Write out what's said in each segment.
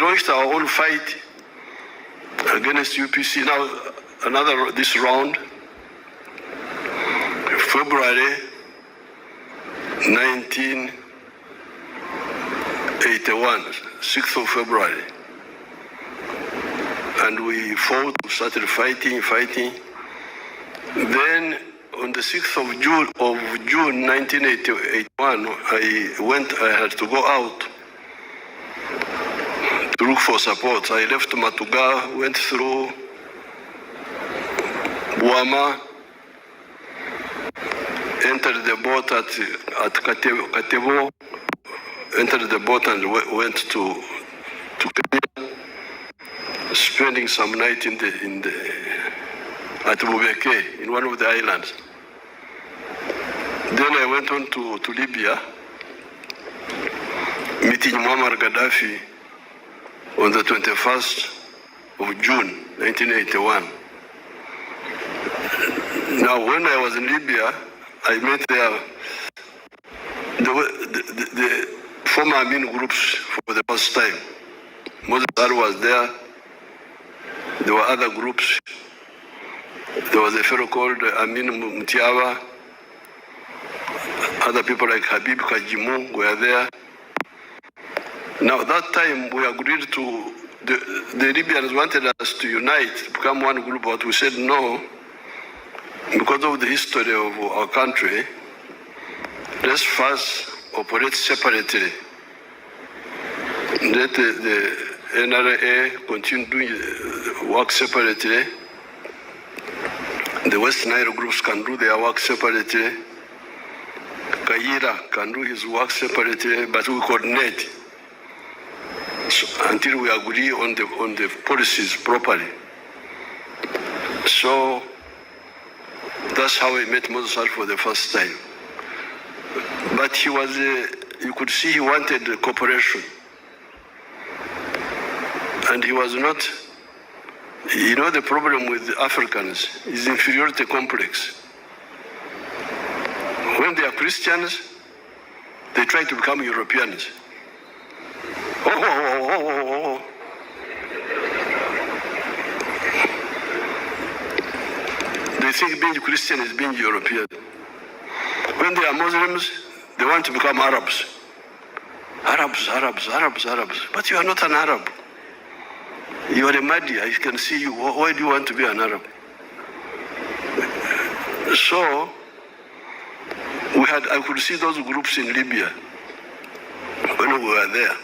launched our own fight against UPC. Now, this round, February 1981, 6th of February. And we fought, we started fighting. Then on the 6th of June 1981, I had to go out to look for support. I left Matuga, went through Buama, entered the boat at Katebo, entered the boat and went to Kenya, spending some night at Bubeke, in one of the islands. Then I went on to Libya, meeting Muammar Gaddafi on the 21st of June, 1981. Now, when I was in Libya, I met the former Amin groups for the first time. Moses was there. There were other groups. There was a fellow called Amin Mutiawa. Other people like Habib Kajimu were there. Now, that time we agreed to, the Libyans wanted us to unite, to become one group, but we said no, because of the history of our country. Let's first operate separately. Let the NRA continue doing work separately. The West Nile groups can do their work separately. Kaira can do his work separately, but we coordinate until we agree on the policies properly. So that's how I met Moses for the first time. But he was, you could see he wanted cooperation. And he was not, the problem with Africans is inferiority complex. When they are Christians, they try to become Europeans. They think being Christian is being European. When they are Muslims, they want to become Arabs. Arabs. But you are not an Arab. You are a Mahdi. I can see you. Why do you want to be an Arab? So, I could see those groups in Libya when we were there.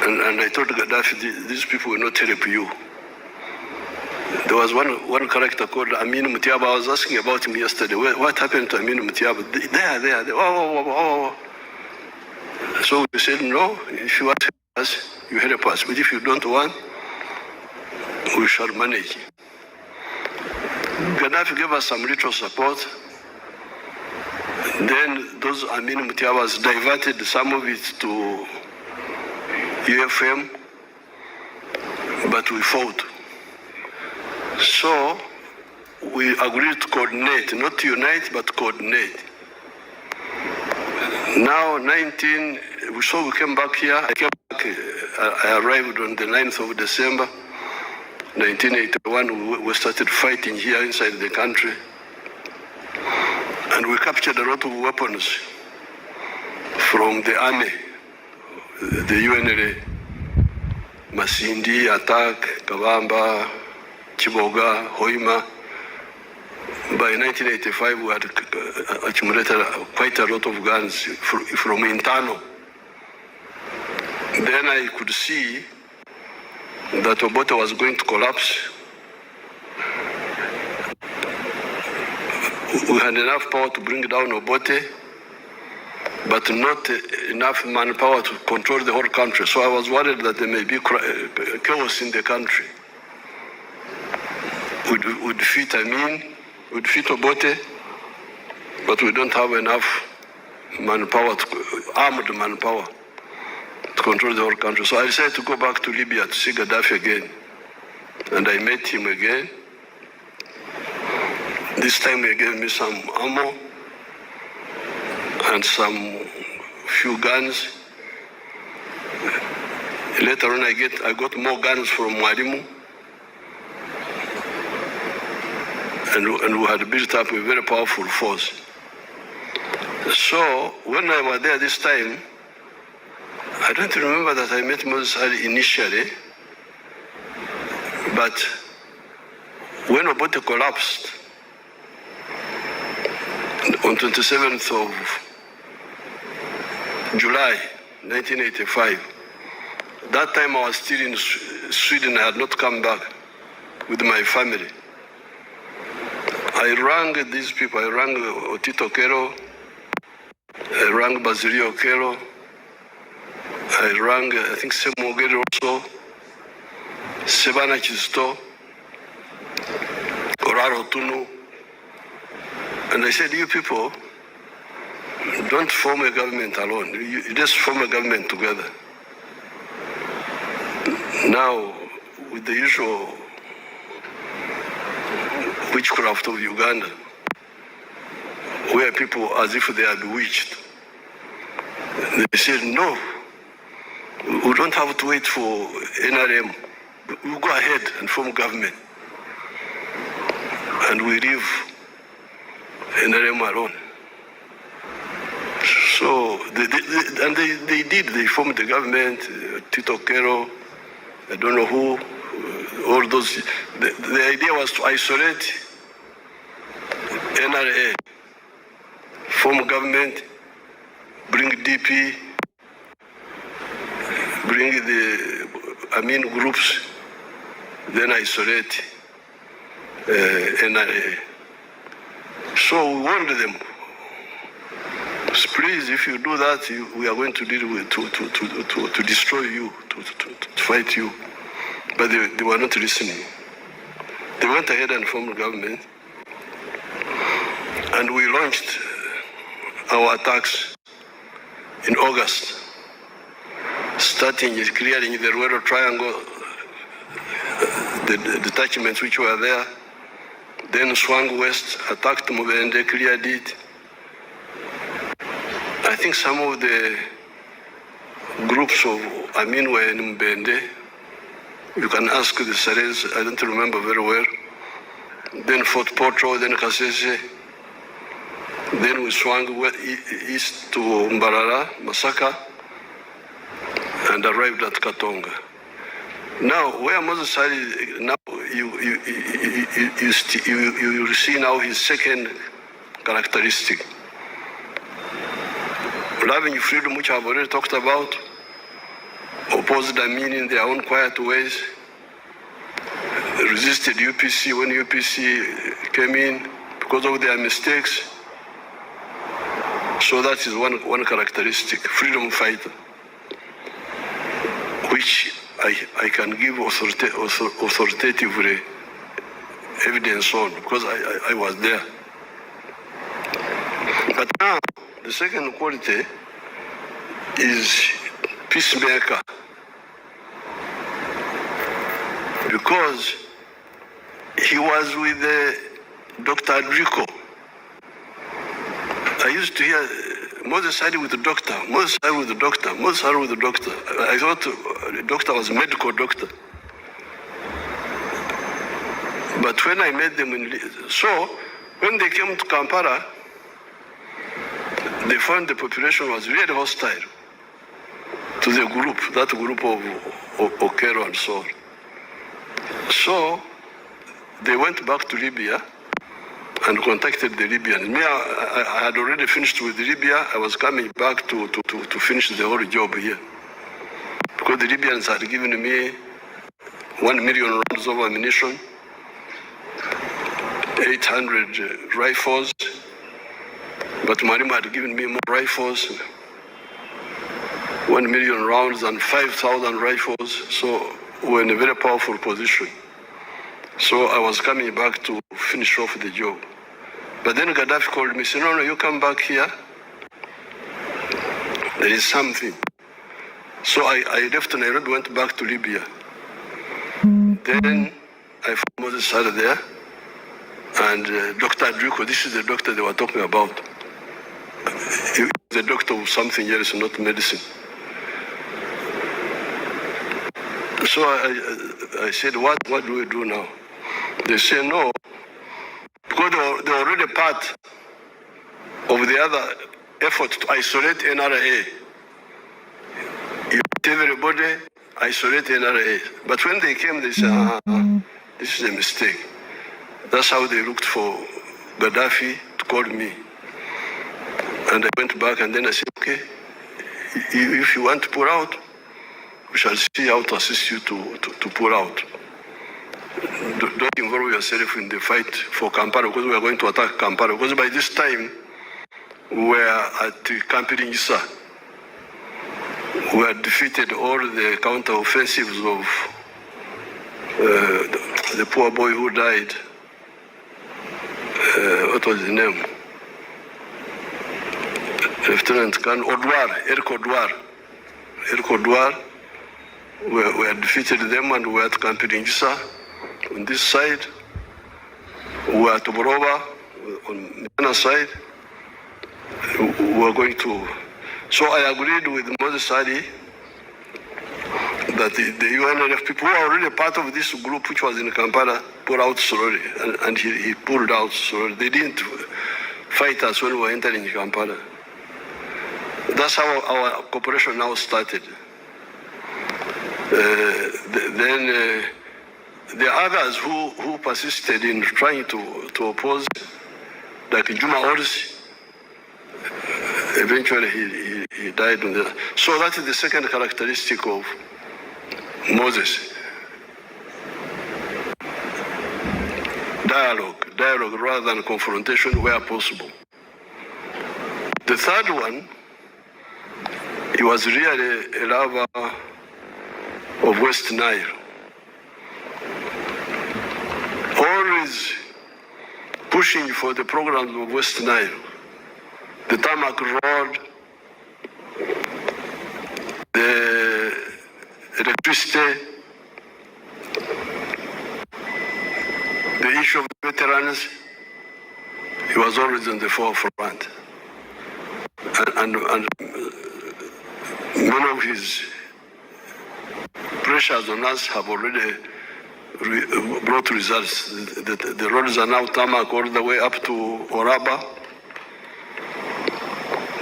And I told Gaddafi, these people will not help you. There was one character called Amin Mutiaba. I was asking about him yesterday. What happened to Amin Mutiaba? There. Oh. So we said, no, if you want to help us, you help us. But if you don't want, we shall manage. Gaddafi gave us some little support. Then those Amin Mutiabas diverted some of it to UFM, but we fought. So we agreed to coordinate, not to unite, but coordinate. Now, so we came back here. I arrived on the 9th of December, 1981. We started fighting here inside the country. And we captured a lot of weapons from the army, the UNLA, Masindi, Attack, Kabamba, Chiboga, Hoima. By 1985, we had accumulated quite a lot of guns from internal. Then I could see that Obote was going to collapse. We had enough power to bring down Obote, but not enough manpower to control the whole country. So I was worried that there may be chaos in the country. We'd defeat Obote, but we don't have enough manpower, armed manpower, to control the whole country. So I decided to go back to Libya to see Gaddafi again. And I met him again. This time he gave me some ammo and some few guns. Later on, I got more guns from Mwalimu, and we had built up a very powerful force. So when I was there this time, I don't remember that I met Moses Ali initially, but when Obote collapsed on 27th of July 1985, that time I was still in Sweden. I had not come back with my family. I rang these people. I rang Otito Kero. I rang Basilio Kero. I rang, I think, Semogere also, Sebana Chisto, Oraro Tunu. And I said, you people, don't form a government alone. You just form a government together. Now, with the usual witchcraft of Uganda, where people as if they are bewitched, they said, no, we don't have to wait for NRM. We'll go ahead and form government. And we leave NRM alone. So, they did. They formed the government, Tito Kero, I don't know who, all those. The idea was to isolate NRA, form government, bring DP, bring the groups, then isolate NRA. So we warned them, please, if you do that, we are going to deal with, to destroy you, to fight you. But they were not listening. They went ahead and formed a government, and we launched our attacks in August, starting clearing the Ruero Triangle, the detachments which were there, then swung west, attacked Mubende, cleared it. I think some of the groups of Amin were in Mbende. You can ask the Sares, I don't remember very well. Then Fort Potro, then Kasese. Then we swung east to Mbarara, Masaka, and arrived at Katonga. Now, where Moses Ali, now you see now his second characteristic. Loving freedom, which I've already talked about, opposed Amin in their own quiet ways, resisted UPC when UPC came in because of their mistakes. So that is one characteristic, freedom fighter, which I can give authoritatively evidence on because I was there. But now, the second quality is peacemaker, because he was with Dr. Adrico. I used to hear Moses Ali with the doctor, Moses Ali with the doctor, Moses Ali with the doctor. I thought the doctor was a medical doctor. But when I met them, so when they came to Kampala, they found the population was really hostile to the group, that group of Okero and so on. So they went back to Libya and contacted the Libyans. Me, I had already finished with Libya. I was coming back to finish the whole job here. Because the Libyans had given me 1 million rounds of ammunition, 800 rifles, but Marima had given me more rifles, 1 million rounds and 5,000 rifles, so we're in a very powerful position. So I was coming back to finish off the job. But then Gaddafi called me, said, no, you come back here. There is something. So I left Nairobi, went back to Libya. Then I found Moses Sada there, and Dr. Adrico, this is the doctor they were talking about. He was a doctor of something else, not medicine. So I said, what do we do now? They say no, because they're already part of the other effort to isolate NRA. You let everybody isolate NRA. But when they came, they said, this is a mistake. That's how they looked for Gaddafi to call me. And I went back and then I said, okay, if you want to pull out, we shall see how to assist you to pull out. Don't involve yourself in the fight for Kampala, because we are going to attack Kampala. Because by this time, we were at Camp Isa. We had defeated all the counter-offensives of the poor boy who died. What was his name? Lieutenant Colonel Eric Odwar. We had defeated them and we were at Camp Isa. On this side, we were at Boroba. On the other side, we were going to. So I agreed with Moses Ali that the UNLF people who are already part of this group, which was in Kampala, pulled out slowly, and he pulled out slowly. They didn't fight us when we were entering Kampala. That's how our cooperation now started. Then the others who persisted in trying to oppose, like Juma Orsi, eventually he died on the. So that is the second characteristic of Moses. Dialogue rather than confrontation where possible. The third one, he was really a lover of West Nile. Always pushing for the programs of West Nile, the tarmac road, the electricity, the issue of the veterans. He was always on the forefront. And many of his pressures on us have already brought results. The roads are now tarmac all the way up to Oraba.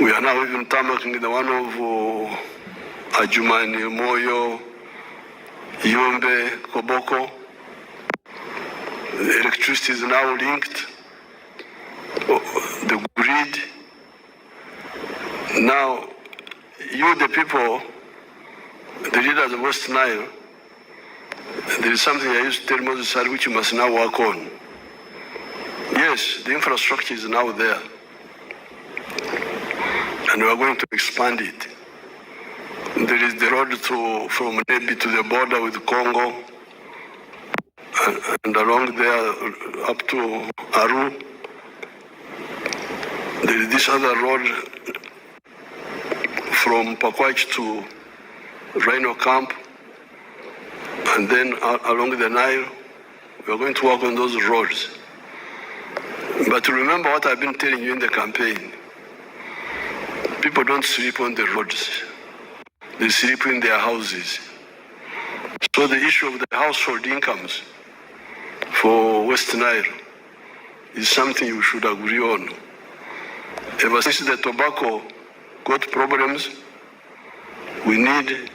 We are now even tarmacking the one of Ajumani, Moyo, Yombe, Koboko. The electricity is now linked. The grid. Now, you, the people, the leaders of West Nile, there is something I used to tell Moses Ali which you must now work on. Yes, the infrastructure is now there. And we are going to expand it. There is the road from Nebi to the border with Congo, and along there up to Aru. There is this other road from Pakwach to Rhino Camp, and then along the Nile. We are going to work on those roads. But remember what I've been telling you in the campaign. People don't sleep on the roads. They sleep in their houses. So the issue of the household incomes for West Nile is something you should agree on. Ever since the tobacco got problems, we need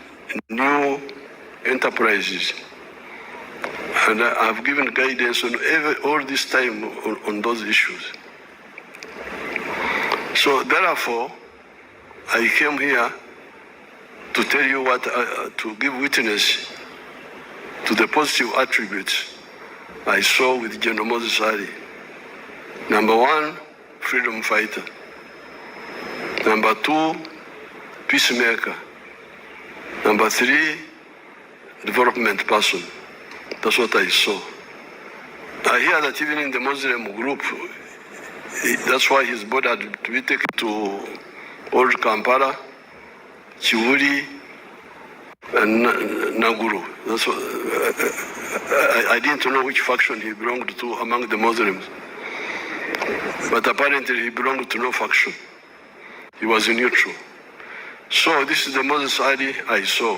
new enterprises. And I've given guidance on all this time on those issues. So therefore, I came here to tell you what, to give witness to the positive attributes I saw with General Moses Ali. Number one, freedom fighter. Number two, peacemaker. Number three, development person. That's what I saw. I hear that even in the Muslim group, that's why his body had to be taken to Old Kampala, Chiwuri, and Naguru. That's what, I didn't know which faction he belonged to among the Muslims. But apparently he belonged to no faction. He was neutral. So this is the Moses Ali I saw.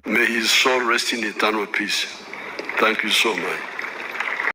May his soul rest in eternal peace. Thank you so much.